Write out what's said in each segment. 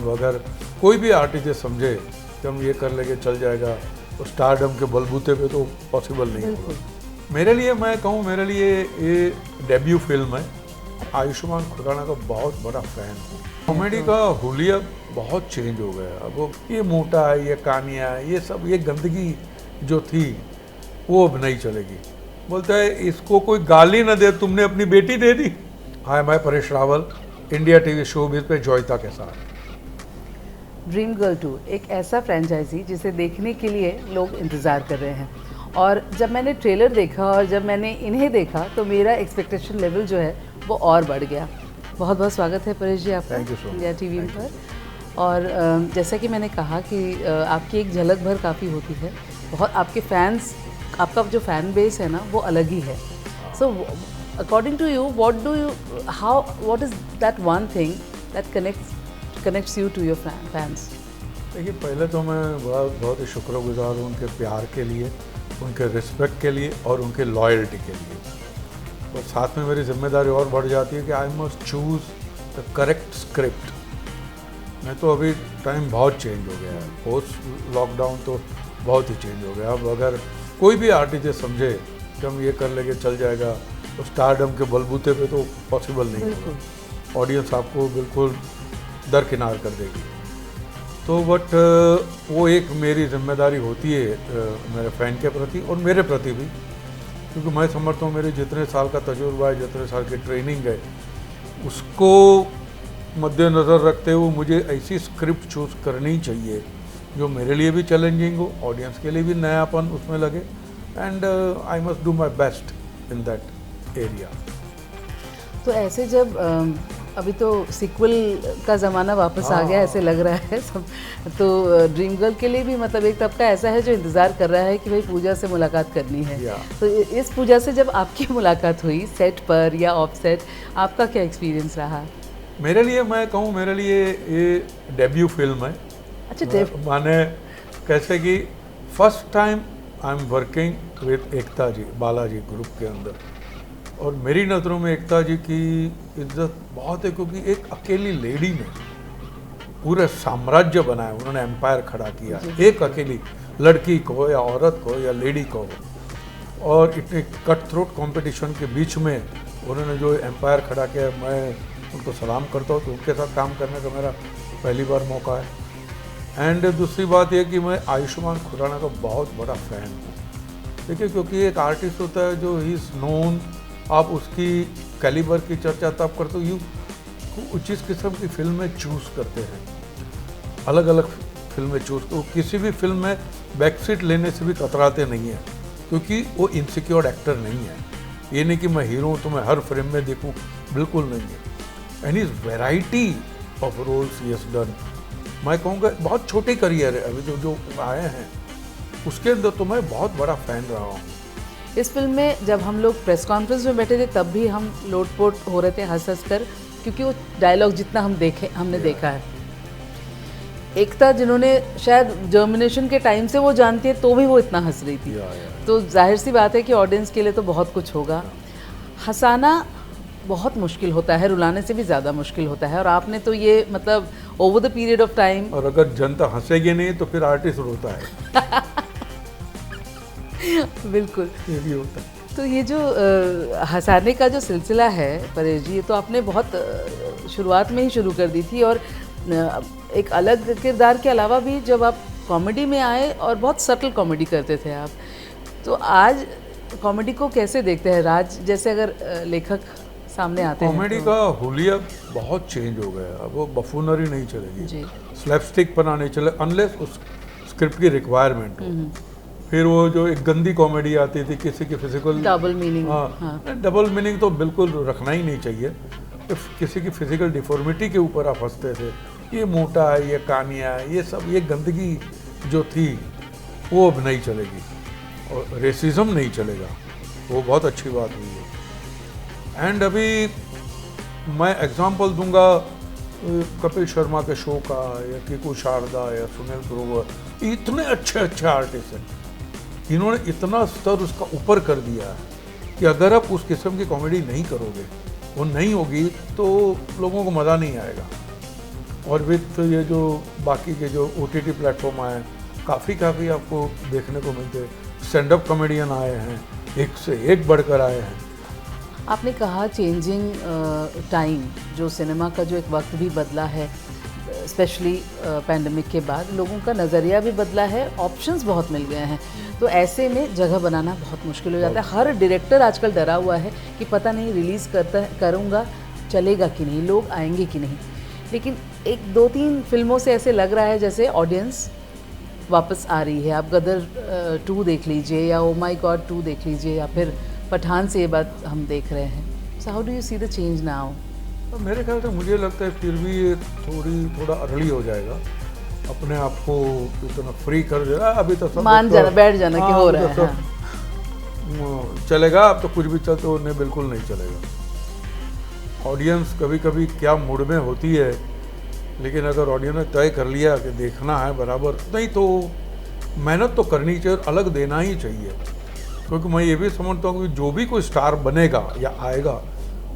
अब अगर कोई भी आर्टिस्ट समझे कि हम ये कर लेंगे चल जाएगा तो स्टारडम के बलबूते पे तो पॉसिबल नहीं होगा। मेरे लिए मैं कहूँ मेरे लिए ये डेब्यू फिल्म है। आयुष्मान खुराना का बहुत बड़ा फ़ैन हूँ। कॉमेडी का हुलिया बहुत चेंज हो गया। अब वो ये मोटा है, ये कानिया है, ये सब ये गंदगी जो थी वो अब नहीं चलेगी। बोलता है इसको कोई गाली न दे, तुमने अपनी बेटी दे दी। हाय, मैं Paresh Rawal, India TV showbiz पे जॉयता के साथ। ड्रीम गर्ल 2 एक ऐसा फ्रेंचाइजी जिसे देखने के लिए लोग इंतज़ार कर रहे हैं, और जब मैंने ट्रेलर देखा और जब मैंने इन्हें देखा तो मेरा एक्सपेक्टेशन लेवल जो है वो और बढ़ गया। बहुत बहुत स्वागत है परेश जी आपका इंडिया टीवी पर। और जैसा कि मैंने कहा कि आपकी एक झलक भर काफ़ी होती है। बहुत आपके फैंस, आपका जो फ़ैन बेस है ना वो अलग ही है। So according to you what is that one thing that connects you to your fans? देखिए, पहले तो मैं बहुत ही शुक्रगुजार हूँ उनके प्यार के लिए, उनके रिस्पेक्ट के लिए और उनके लॉयल्टी के लिए। और साथ में मेरी जिम्मेदारी और बढ़ जाती है कि I must choose the correct script. मैं तो अभी टाइम बहुत चेंज हो गया है, पोस्ट लॉकडाउन तो बहुत ही चेंज हो गया। अब अगर कोई भी आर्टिस्ट समझे कि हम ये कर लेंगे चल जाएगा तो स्टारडम के बलबूते पे तो पॉसिबल नहीं होगा। ऑडियंस आपको बिल्कुल दरकिनार कर देगी। तो बट वो एक मेरी जिम्मेदारी होती है मेरे फ़ैन के प्रति और मेरे प्रति भी, क्योंकि मैं समझता हूँ मेरे जितने साल का तजुर्बा है, जितने साल की ट्रेनिंग है, उसको मद्देनज़र रखते हुए मुझे ऐसी स्क्रिप्ट चूज़ करनी चाहिए जो मेरे लिए भी चैलेंजिंग हो, ऑडियंस के लिए भी नयापन उसमें लगे, and I must do my best in that area. तो ऐसे जब अभी तो सीक्वल का ज़माना वापस आ गया ऐसे लग रहा है सब, तो ड्रीम गर्ल के लिए भी मतलब एक तबका ऐसा है जो इंतज़ार कर रहा है कि भाई पूजा से मुलाकात करनी है। तो इस पूजा से जब आपकी मुलाकात हुई सेट पर या ऑफ सेट, आपका क्या एक्सपीरियंस रहा? मेरे लिए मैं कहूँ मेरे लिए ये डेब्यू फिल्म है। अच्छा, माने कैसे कि first time I am working with Ekta ji, Balaji group के अंदर। और मेरी नज़रों में एकता जी की इज्जत बहुत है, क्योंकि एक अकेली लेडी ने पूरे साम्राज्य बनाया, उन्होंने एम्पायर खड़ा किया, एक अकेली लड़की को या औरत को या लेडी को। और इतने कट थ्रोट कॉम्पिटिशन के बीच में उन्होंने जो एम्पायर खड़ा किया, मैं उनको सलाम करता हूँ। तो उनके साथ काम करने का मेरा पहली बार मौका है। एंड दूसरी बात यह कि मैं आयुष्मान खुराना का बहुत बड़ा फ़ैन हूँ। देखिए, क्योंकि एक आर्टिस्ट होता है जो ही इज़ नोन, आप उसकी कैलिबर की चर्चा तब करते हो यू उचित किस्म की फिल्में चूज़ करते हैं, अलग अलग फिल्में चूज़। तो किसी भी फिल्म में बैकसीट लेने से भी कतराते नहीं हैं, क्योंकि वो इनसिक्योर्ड एक्टर नहीं है। ये नहीं कि मैं हीरो हूँ तो मैं हर फिल्म में देखूँ, बिल्कुल नहीं है। And is variety of roles ही हैज़ डन। मैं कहूँगा बहुत छोटी करियर है अभी जो आए हैं, उसके अंदर तो मैं बहुत बड़ा फ़ैन रहा हूँ। इस फिल्म में जब हम लोग प्रेस कॉन्फ्रेंस में बैठे थे तब भी हम लोटपोट हो रहे थे हंस कर, क्योंकि वो डायलॉग जितना हमने देखा है। एकता जिन्होंने शायद जर्मिनेशन के टाइम से वो जानती है तो भी वो इतना हंस रही थी, तो जाहिर सी बात है कि ऑडियंस के लिए तो बहुत कुछ होगा। हंसाना बहुत मुश्किल होता है, रुलाने से भी ज़्यादा मुश्किल होता है, और आपने तो ये मतलब over the period of time. और अगर जनता हंसेगी नहीं तो फिर आर्टिस्ट रोता है। बिल्कुल, ये भी होता है। तो ये जो हंसाने का जो सिलसिला है परेश जी, ये तो आपने बहुत शुरुआत में ही शुरू कर दी थी, और एक अलग किरदार के अलावा भी जब आप कॉमेडी में आए और बहुत सटल कॉमेडी करते थे आप, तो आज कॉमेडी को कैसे देखते हैं? राज जैसे अगर लेखक सामने आते हैं, कॉमेडी का हुलिया बहुत चेंज हो गया। अब वो बफूनरी नहीं चलेगी, स्लैपस्टिक पना नहीं चले, अनलेस उस स्क्रिप्ट की रिक्वायरमेंट हो। फिर वो जो एक गंदी कॉमेडी आती थी, किसी की physical double meaning, double meaning तो बिल्कुल रखना ही नहीं चाहिए। किसी की फिजिकल डिफॉर्मिटी के ऊपर आप हंसते थे, ये मोटा है, ये कानिया है, ये सब ये गंदगी जो थी वो अब नहीं चलेगी, और रेसिज्म नहीं चलेगा। वो बहुत अच्छी बात हुई है। एंड अभी मैं एग्जांपल दूंगा कपिल शर्मा के शो का, या कीकू शारदा या सुनील ग्रोवर, इतने अच्छे अच्छे आर्टिस्ट हैं, इन्होंने इतना स्तर उसका ऊपर कर दिया है कि अगर आप उस किस्म की कॉमेडी नहीं करोगे, वो नहीं होगी, तो लोगों को मज़ा नहीं आएगा। और विथ ये जो बाकी के जो OTT प्लेटफॉर्म आए हैं, काफ़ी आपको देखने को मिलते हैं। स्टैंड अप कॉमेडियन आए हैं, एक से एक बढ़कर आए हैं। आपने कहा चेंजिंग टाइम, जो सिनेमा का जो एक वक्त भी बदला है, स्पेशली पैंडमिक के बाद लोगों का नज़रिया भी बदला है, ऑप्शंस बहुत मिल गए हैं, तो ऐसे में जगह बनाना बहुत मुश्किल हो जाता है। हर डायरेक्टर आजकल डरा हुआ है कि पता नहीं रिलीज़ करूँगा चलेगा कि नहीं, लोग आएंगे कि नहीं। लेकिन एक दो तीन फिल्मों से ऐसे लग रहा है जैसे ऑडियंस वापस आ रही है। आप गदर 2 देख लीजिए, या ओ माई गॉड 2 देख लीजिए, या फिर पठान से ये बात हम देख रहे हैं। So how do you see the change now? तो मेरे ख्याल से मुझे लगता है फिर भी ये थोड़ा अर्ली हो जाएगा। अपने आप को इतना फ्री कर देना, अभी तो सब मान जाना, बैठ जाना कि हो अभी रहा तो है। सब चलेगा, अब तो कुछ भी चल तो नहीं, बिल्कुल नहीं चलेगा। ऑडियंस कभी कभी क्या मूड में होती है, लेकिन अगर ऑडियंस ने तय कर लिया कि देखना है बराबर, नहीं तो मेहनत तो करनी चाहिए, अलग देना ही चाहिए। क्योंकि मैं ये भी समझता हूँ कि जो भी कोई स्टार बनेगा या आएगा,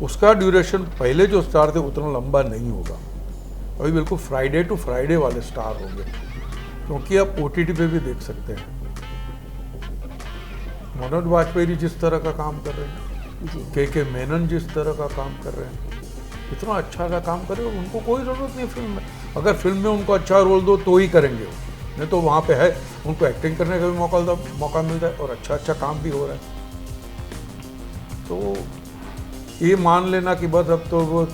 उसका ड्यूरेशन पहले जो स्टार थे उतना लंबा नहीं होगा। अभी बिल्कुल फ्राइडे टू फ्राइडे वाले स्टार होंगे, क्योंकि आप OTT पे भी देख सकते हैं। मनोज वाजपेयी जिस तरह का काम कर रहे हैं, जी, के मेनन जिस तरह का काम कर रहे हैं, इतना अच्छा सा काम करे, उनको कोई ज़रूरत नहीं फिल्म में। अगर फिल्म में उनको अच्छा रोल दो तो ही करेंगे वो, नहीं तो वहाँ पे है उनको एक्टिंग करने का भी मौका मिलता है और अच्छा काम भी हो रहा है। तो ये मान लेना कि बस अब तो वो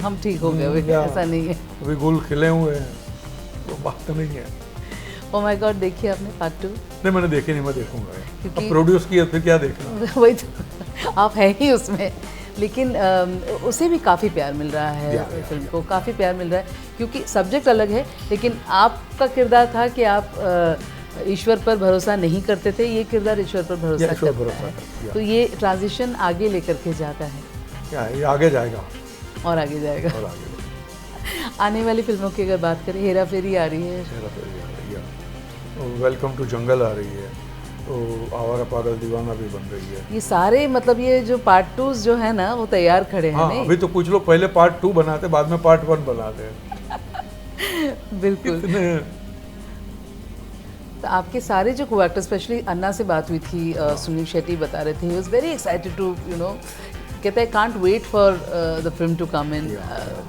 हम ठीक हो गए, ऐसा नहीं है। अभी गुल खिले हुए हैं, तो बात नहीं है। ओ माय गॉड देखिए आपने पार्ट 2? नहीं, मैंने देखी नहीं, मैं देखूंगा। क्योंकि अब प्रोड्यूस किया फिर क्या देखना। वही तो, आप हैं ही उसमें। लेकिन उसे भी काफ़ी प्यार मिल रहा है, फिल्म को काफ़ी प्यार मिल रहा है, क्योंकि सब्जेक्ट अलग है, लेकिन आपका किरदार था कि आप ईश्वर पर भरोसा नहीं करते थे, ये किरदार ईश्वर पर भरोसा करता है। तो ये ट्रांजिशन आगे लेकर के जाता है, क्या ये आगे जाएगा और आगे जाएगा। और आगे आने वाली फिल्मों की अगर बात करें, हेरा फेरी आ रही है, वेलकम टू जंगल आ रही है, तो आवारा पागल दीवाना भी बन रही है। ये सारे मतलब ये जो पार्ट 2 जो है ना वो तैयार खड़े हैं। हाँ, नहीं? अभी तो कुछ लोग पहले पार्ट 2 बनाते, बाद में पार्ट 1 बनाते हैं। बिल्कुल। तो आपके सारे जो को एक्टर, स्पेशली अन्ना से बात हुई थी, सुनील शेट्टी बता रहे थे, he was very excited to कहते हैं can't wait for the film to come in.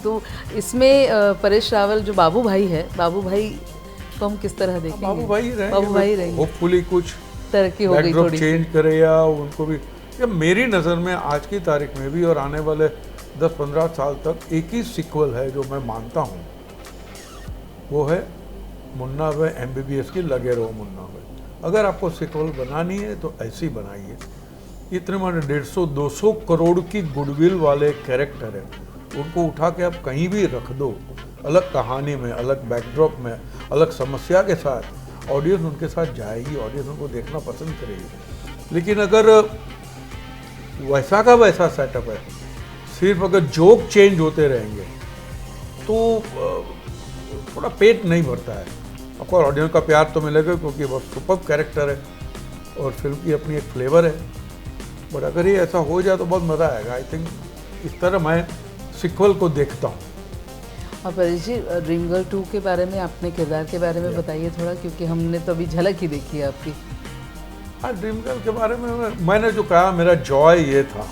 तो इसमें परेश रावल जो बाबू भाई है, बाबू भाई को हम किस तरह देखेंगे? बाबू भाई रहेंगे, होपफुली कुछ तरक्की हो गई थोड़ी, चेंज करे या उनको भी। या मेरी नज़र में आज की तारीख में भी और आने वाले 10-15 साल तक एक ही सीक्वल है जो मैं मानता हूँ, वो है मुन्ना भाई MBBS की लगे रहो मुन्ना भाई। अगर आपको सीक्वल बनानी है तो ऐसी बनाइए। इतने माने 150-200 करोड़ की गुडविल वाले कैरेक्टर है, उनको उठा के आप कहीं भी रख दो, अलग कहानी में, अलग बैकड्रॉप में, अलग समस्या के साथ, ऑडियंस उनके साथ जाएगी, ऑडियंस उनको देखना पसंद करेगी। लेकिन अगर वैसा का वैसा सेटअप है, सिर्फ अगर जोक चेंज होते रहेंगे तो थोड़ा पेट नहीं भरता है। आपको ऑडियंस का प्यार तो मिलेगा क्योंकि बहुत सुपर कैरेक्टर है और फिल्म की अपनी एक फ्लेवर है, बट अगर ये ऐसा हो जाए तो बहुत मज़ा आएगा। आई थिंक इस तरह मैं सीक्वल को देखता हूँ। और परेश जी, ड्रीम गर्ल 2 के बारे में, अपने किरदार के बारे में बताइए थोड़ा, क्योंकि हमने तो अभी झलक ही देखी है आपकी। हाँ, ड्रीम गर्ल के बारे में मैंने जो कहा, मेरा जॉय ये था।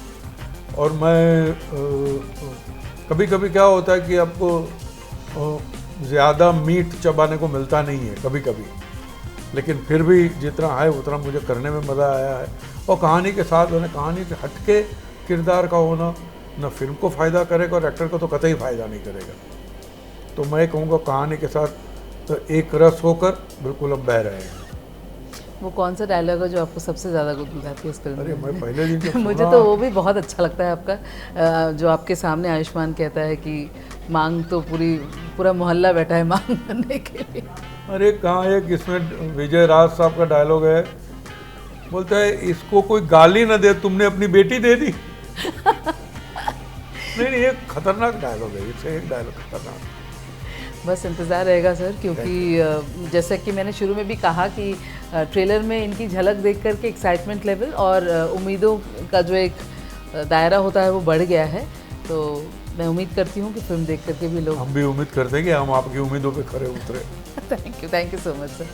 और मैं कभी कभी क्या होता है कि आपको ज़्यादा मीट चबाने को मिलता नहीं है कभी कभी, लेकिन फिर भी जितना है उतना मुझे करने में मज़ा आया है। और कहानी के साथ मैंने कहानी से हटके किरदार का होना न फिल्म को फ़ायदा करेगा और एक्टर को तो कतई फ़ायदा नहीं करेगा। तो मैं कहूँगा कहानी के साथ तो एक रस होकर बिल्कुल अब बह रहे हैं। वो कौन सा डायलॉग है जो आपको सबसे ज़्यादा गुदगुदाती है इस फिल्म में? अरे मैं पहले दिन मुझे तो वो भी बहुत अच्छा लगता है आपका, जो आपके सामने आयुष्मान कहता है कि मांग तो पूरा मोहल्ला बैठा है मांग करने के लिए। अरे कहाँ एक इसमें विजय राज साहब का डायलॉग है, बोलता है इसको कोई गाली न दे, तुमने अपनी बेटी दे दी। नहीं, ये खतरनाक डायलॉग है, इससे एक डायलॉग खतरनाक। बस इंतज़ार रहेगा सर, क्योंकि जैसा कि मैंने शुरू में भी कहा कि ट्रेलर में इनकी झलक देख कर के एक्साइटमेंट लेवल और उम्मीदों का जो एक दायरा होता है वो बढ़ गया है। तो मैं उम्मीद करती हूँ कि फिल्म देख करके भी लोग हम भी उम्मीद करते हैं कि हम आपकी उम्मीदों पे खरे उतरे। Thank you so much sir.